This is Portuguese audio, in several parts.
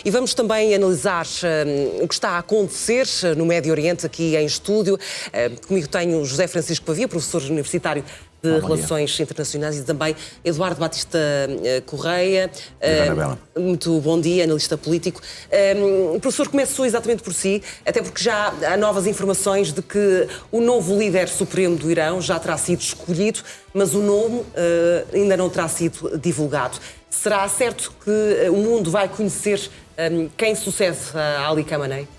e vamos também analisar o que está a acontecer no Médio Oriente aqui em estúdio. Comigo tenho José Francisco Pavia, professor universitário de Relações Internacionais, e também Eduardo Batista Correia. Muito bom dia, analista político. O professor começou exatamente por si, até porque já há novas informações de que o novo líder supremo do Irão já terá sido escolhido, mas o nome ainda não terá sido divulgado. Será certo que o mundo vai conhecer quem sucede a Ali Khamenei?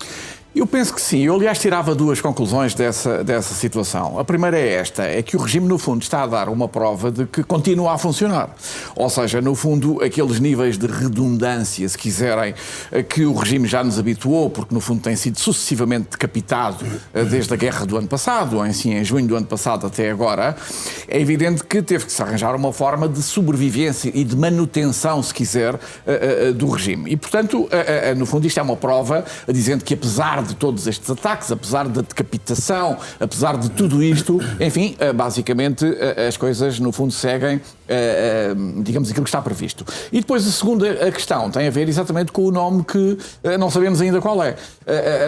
Eu penso que sim. Eu, aliás, tirava duas conclusões dessa situação. A primeira é esta, é que o regime, no fundo, está a dar uma prova de que continua a funcionar. Ou seja, no fundo, aqueles níveis de redundância, se quiserem, que o regime já nos habituou, porque, no fundo, tem sido sucessivamente decapitado desde a guerra do ano passado, em junho do ano passado até agora, é evidente que teve que se arranjar uma forma de sobrevivência e de manutenção, se quiser, do regime. E, portanto, no fundo, isto é uma prova dizendo que, apesar de todos estes ataques, apesar da decapitação, apesar de tudo isto, enfim, basicamente as coisas no fundo seguem, digamos, aquilo que está previsto. E depois a segunda questão tem a ver exatamente com o nome que não sabemos ainda qual é.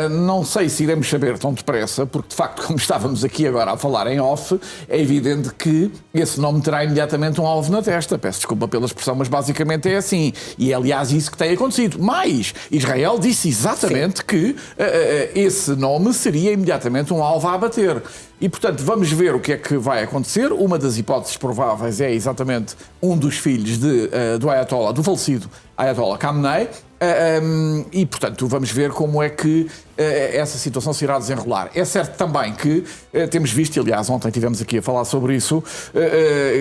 Não sei se iremos saber tão depressa, porque de facto, como estávamos aqui agora a falar em off, é evidente que esse nome terá imediatamente um alvo na testa. Peço desculpa pela expressão, mas basicamente é assim. E é aliás isso que tem acontecido. Mas Israel disse exatamente que esse nome seria imediatamente um alvo a abater. E, portanto, vamos ver o que é que vai acontecer. Uma das hipóteses prováveis é exatamente um dos filhos do Ayatollah, do falecido Ayatollah Khamenei. E, portanto, vamos ver como é que essa situação se irá desenrolar. É certo também que temos visto, e aliás ontem estivemos aqui a falar sobre isso,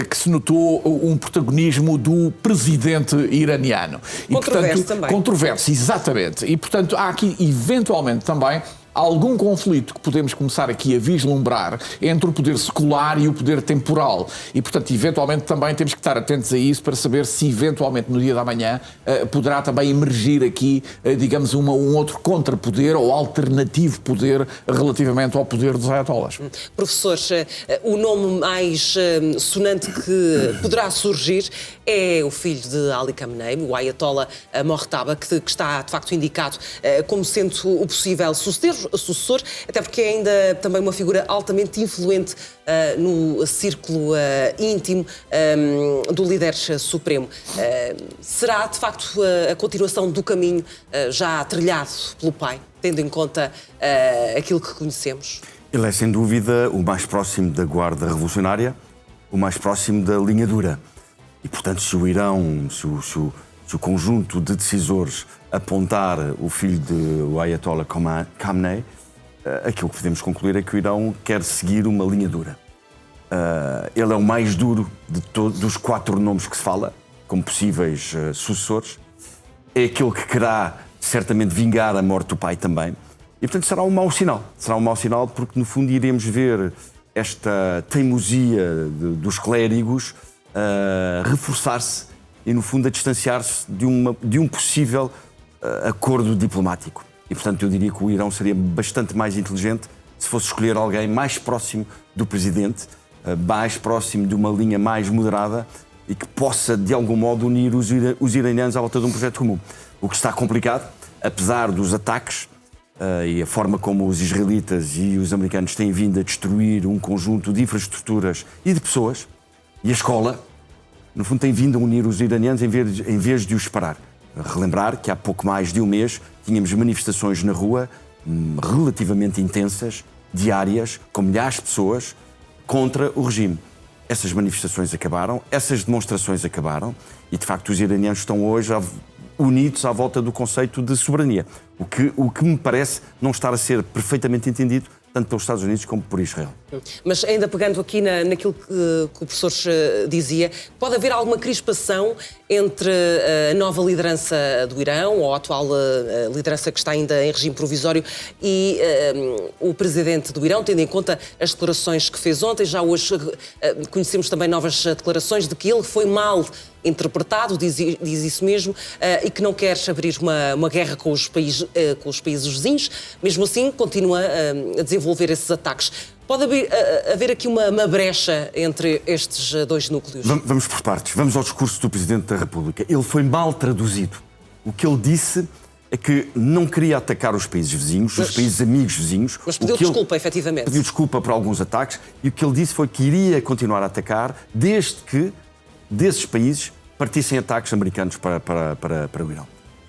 que se notou um protagonismo do presidente iraniano. Controverso também. Controverso, exatamente. E, portanto, há aqui eventualmente também algum conflito que podemos começar aqui a vislumbrar entre o poder secular e o poder temporal. E, portanto, eventualmente também temos que estar atentos a isso para saber se, eventualmente, no dia da manhã, poderá também emergir aqui, digamos, um outro contrapoder ou alternativo poder relativamente ao poder dos ayatollahs. Professor, o nome mais sonante que poderá surgir é o filho de Ali Khamenei, o Ayatollah Mojtaba, que está, de facto, indicado como sendo o possível sucessor, até porque é ainda também uma figura altamente influente no círculo íntimo do líder supremo. Será, de facto, a continuação do caminho já trilhado pelo pai, tendo em conta aquilo que conhecemos? Ele é, sem dúvida, o mais próximo da Guarda Revolucionária, o mais próximo da linha dura. E, portanto, se o Irão, se o conjunto de decisores apontar o filho de Ayatollah Khamenei, aquilo que podemos concluir é que o Irão quer seguir uma linha dura. Ele é o mais duro de dos 4 nomes que se fala, como possíveis sucessores. É aquele que querá, certamente, vingar a morte do pai também. E, portanto, será um mau sinal. Será um mau sinal porque, no fundo, iremos ver esta teimosia dos clérigos reforçar-se e, no fundo, a distanciar-se de um possível acordo diplomático. E, portanto, eu diria que o Irão seria bastante mais inteligente se fosse escolher alguém mais próximo do presidente, mais próximo de uma linha mais moderada e que possa, de algum modo, unir os iranianos à volta de um projeto comum. O que está complicado, apesar dos ataques e a forma como os israelitas e os americanos têm vindo a destruir um conjunto de infraestruturas e de pessoas, e a escola, no fundo, tem vindo a unir os iranianos em vez de os separar. Relembrar que há pouco mais de um mês tínhamos manifestações na rua relativamente intensas, diárias, com milhares de pessoas, contra o regime. Essas manifestações acabaram, essas demonstrações acabaram e, de facto, os iranianos estão hoje unidos à volta do conceito de soberania, o que me parece não estar a ser perfeitamente entendido tanto pelos Estados Unidos como por Israel. Mas ainda pegando aqui naquilo que o professor dizia, pode haver alguma crispação entre a nova liderança do Irão, ou a atual liderança que está ainda em regime provisório, e o presidente do Irão, tendo em conta as declarações que fez ontem. Já hoje conhecemos também novas declarações de que ele foi mal interpretado, diz isso mesmo, e que não quer abrir uma guerra com os países vizinhos. Mesmo assim, continua a desenvolver esses ataques. Pode haver aqui uma brecha entre estes dois núcleos? Vamos por partes. Vamos ao discurso do Presidente da República. Ele foi mal traduzido. O que ele disse é que não queria atacar os países vizinhos, os países amigos vizinhos. Mas pediu desculpa, efetivamente. Pediu desculpa por alguns ataques e o que ele disse foi que iria continuar a atacar desde que desses países partissem ataques americanos para o Irão.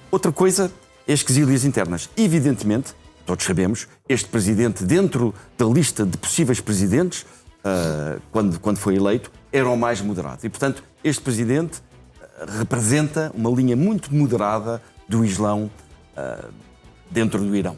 Outra coisa é as quesilhas internas. Evidentemente, todos sabemos, este presidente, dentro da lista de possíveis presidentes, quando foi eleito, era o mais moderado. E, portanto, este presidente representa uma linha muito moderada do Islão dentro do Irão.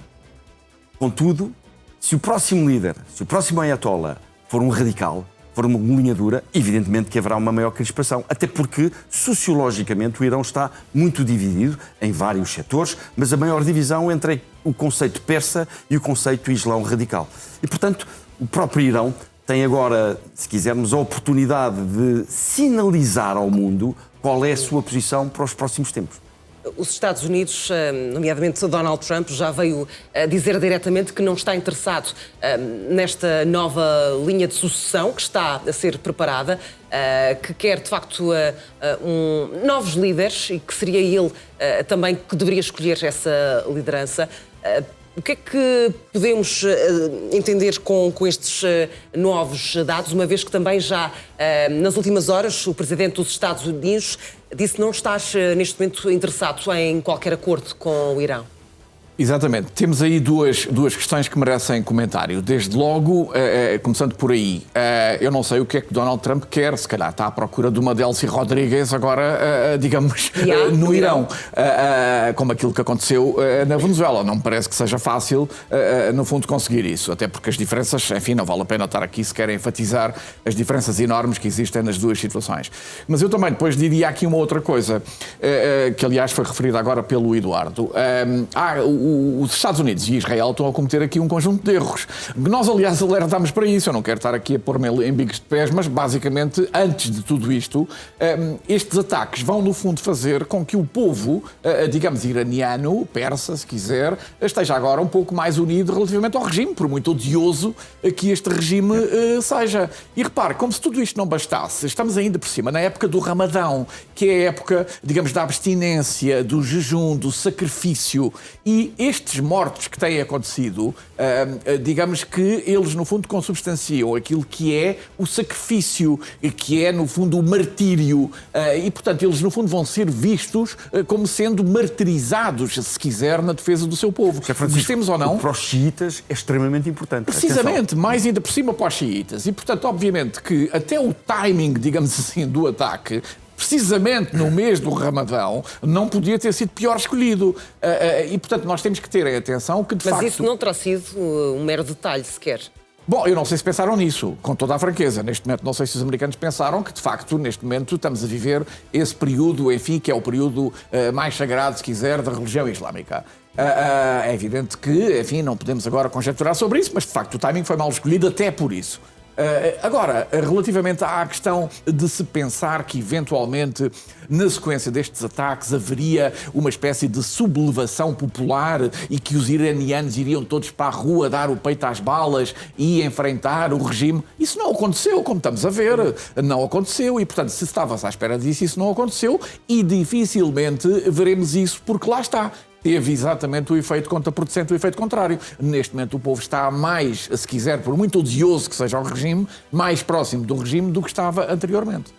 Contudo, se o próximo líder, se o próximo ayatollah for um radical, for uma linha dura, evidentemente que haverá uma maior crispação. Até porque, sociologicamente, o Irão está muito dividido em vários setores, mas a maior divisão entre o conceito persa e o conceito islão radical. E, portanto, o próprio Irão tem agora, se quisermos, a oportunidade de sinalizar ao mundo qual é a sua posição para os próximos tempos. Os Estados Unidos, nomeadamente Donald Trump, já veio dizer diretamente que não está interessado nesta nova linha de sucessão que está a ser preparada, que quer, de facto, novos líderes e que seria ele também que deveria escolher essa liderança. O que é que podemos entender com estes novos dados, uma vez que também já nas últimas horas o Presidente dos Estados Unidos disse que não estás neste momento interessado em qualquer acordo com o Irão? Exatamente. Temos aí duas questões que merecem comentário. Desde logo, começando por aí, eu não sei o que é que Donald Trump quer, se calhar está à procura de uma Delcy Rodrigues agora, digamos, no Irão, como aquilo que aconteceu na Venezuela. Não me parece que seja fácil, no fundo, conseguir isso, até porque as diferenças, enfim, não vale a pena estar aqui sequer a enfatizar as diferenças enormes que existem nas duas situações. Mas eu também depois diria aqui uma outra coisa, que aliás foi referida agora pelo Eduardo. Os Estados Unidos e Israel estão a cometer aqui um conjunto de erros. Nós, aliás, alertámos para isso. Eu não quero estar aqui a pôr-me em bicos de pés, mas, basicamente, antes de tudo isto, estes ataques vão, no fundo, fazer com que o povo, digamos, iraniano, persa, se quiser, esteja agora um pouco mais unido relativamente ao regime, por muito odioso que este regime seja. E repare, como se tudo isto não bastasse, estamos ainda por cima na época do Ramadão, que é a época, digamos, da abstinência, do jejum, do sacrifício, e estes mortos que têm acontecido, digamos que eles, no fundo, consubstanciam aquilo que é o sacrifício, que é, no fundo, o martírio. E, portanto, eles, no fundo, vão ser vistos como sendo martirizados, se quiser, na defesa do seu povo. Gostemos ou não. Para os xiitas é extremamente importante. Precisamente, atenção. Mais ainda por cima para os xiitas. E, portanto, obviamente que até o timing, digamos assim, do ataque, precisamente no mês do Ramadão, não podia ter sido pior escolhido. E, portanto, nós temos que ter atenção que, de facto... Mas isso não terá sido um mero detalhe sequer. Bom, eu não sei se pensaram nisso, com toda a franqueza. Neste momento, não sei se os americanos pensaram que, de facto, neste momento estamos a viver esse período, enfim, que é o período mais sagrado, se quiser, da religião islâmica. É evidente que, enfim, não podemos agora conjecturar sobre isso, mas, de facto, o timing foi mal escolhido até por isso. Agora, relativamente à questão de se pensar que, eventualmente, na sequência destes ataques, haveria uma espécie de sublevação popular e que os iranianos iriam todos para a rua dar o peito às balas e enfrentar o regime, isso não aconteceu, como estamos a ver. Não aconteceu e, portanto, se estavas à espera disso, isso não aconteceu e dificilmente veremos isso, porque lá está. Teve exatamente o efeito contraproducente, o efeito contrário. Neste momento o povo está mais, se quiser, por muito odioso que seja o regime, mais próximo do regime do que estava anteriormente.